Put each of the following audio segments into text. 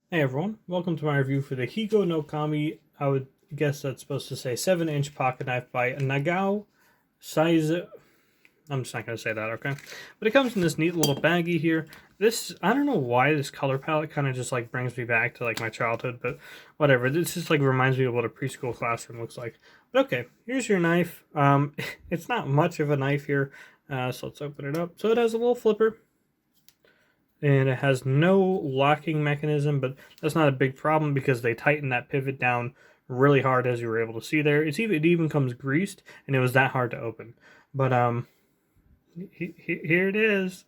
Hey everyone, welcome to my review for the Higo no Kami. I would guess that's supposed to say 7-inch pocket knife by Nagao size. I'm just not going to say that, okay? But it comes in this neat little baggie here. This, I don't know why this color palette kind of just like brings me back to like my childhood, but whatever. This just like reminds me of what a preschool classroom looks like. But okay, here's your knife. It's not much of a knife here, so let's open it up. So it has a little flipper. And it has no locking mechanism, but that's not a big problem because they tighten that pivot down really hard, as you were able to see there. It even comes greased, and it was that hard to open. But here it is.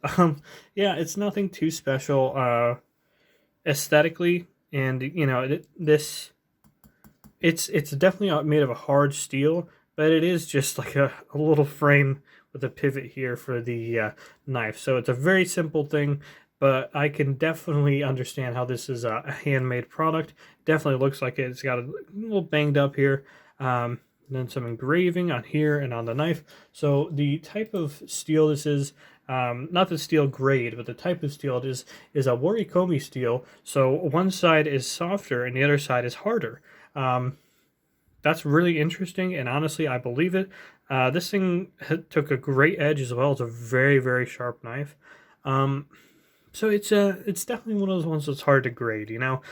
Yeah, it's nothing too special aesthetically, and you know it's definitely made of a hard steel, but it is just like a little frame with a pivot here for the knife. So it's a very simple thing, but I can definitely understand how this is a handmade product. Definitely looks like it. It's got a little banged up here. And then some engraving on here and on the knife. So the type of steel this is, not the steel grade, but the type of steel it is a Warikomi steel. So one side is softer and the other side is harder. That's really interesting, and honestly, I believe it. This thing took a great edge as well. It's a very, very sharp knife. So it's definitely one of those ones that's hard to grade, you know,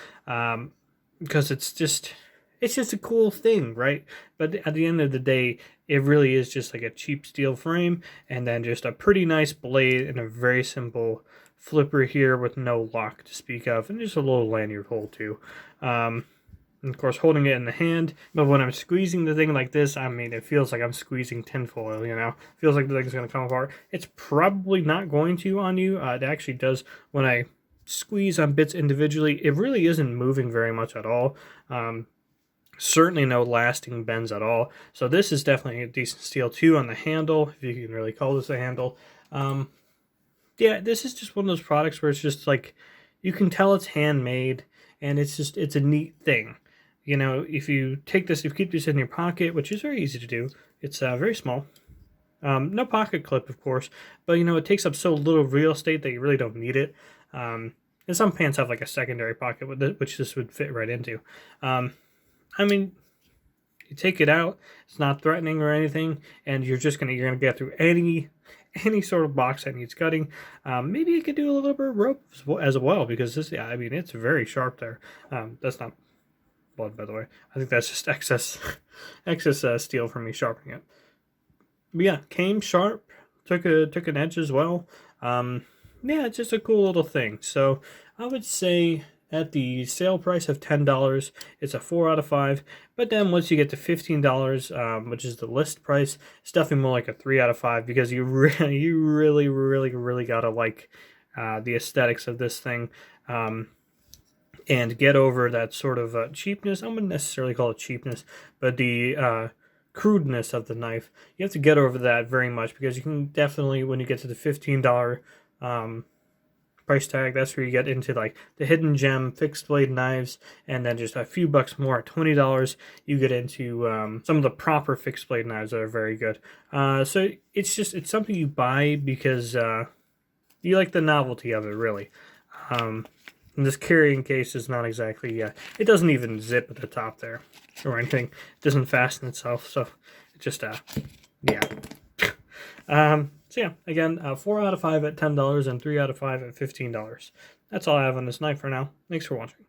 because it's just a cool thing, right? But at the end of the day, it really is just like a cheap steel frame, and then just a pretty nice blade and a very simple flipper here with no lock to speak of, and just a little lanyard hole too. And of course, holding it in the hand, but when I'm squeezing the thing like this, I mean, it feels like I'm squeezing tinfoil, you know? It feels like the thing's going to come apart. It's probably not going to on you. It actually does when I squeeze on bits individually. It really isn't moving very much at all. Certainly no lasting bends at all. So this is definitely a decent steel too on the handle, if you can really call this a handle. Yeah, this is just one of those products where it's just like, you can tell it's handmade, and it's a neat thing. You know, if you take this, if you keep this in your pocket, which is very easy to do, it's very small. No pocket clip, of course, but you know, it takes up so little real estate that you really don't need it. And some pants have like a secondary pocket, which this would fit right into. I mean, you take it out, it's not threatening or anything, and you're gonna get through any sort of box that needs cutting. Maybe you could do a little bit of rope as well, because this, yeah, I mean, it's very sharp there. That's not blood, by the way. I think that's just excess steel from me sharpening it. But yeah, came sharp, took an edge as well. Yeah, it's just a cool little thing. So I would say at the sale price of $10, it's a 4 out of 5. But then once you get to $15, which is the list price, it's definitely more like a 3 out of 5, because you really gotta like the aesthetics of this thing. And get over that sort of cheapness. I wouldn't necessarily call it cheapness, but the crudeness of the knife. You have to get over that very much, because you can definitely, when you get to the $15 price tag, that's where you get into like the hidden gem fixed blade knives, and then just a few bucks more at $20, you get into some of the proper fixed blade knives that are very good. So it's something you buy because you like the novelty of it, really. And this carrying case is not exactly, it doesn't even zip at the top there or anything. It doesn't fasten itself, so it just, yeah. So yeah, again, 4 out of 5 at $10 and 3 out of 5 at $15. That's all I have on this knife for now. Thanks for watching.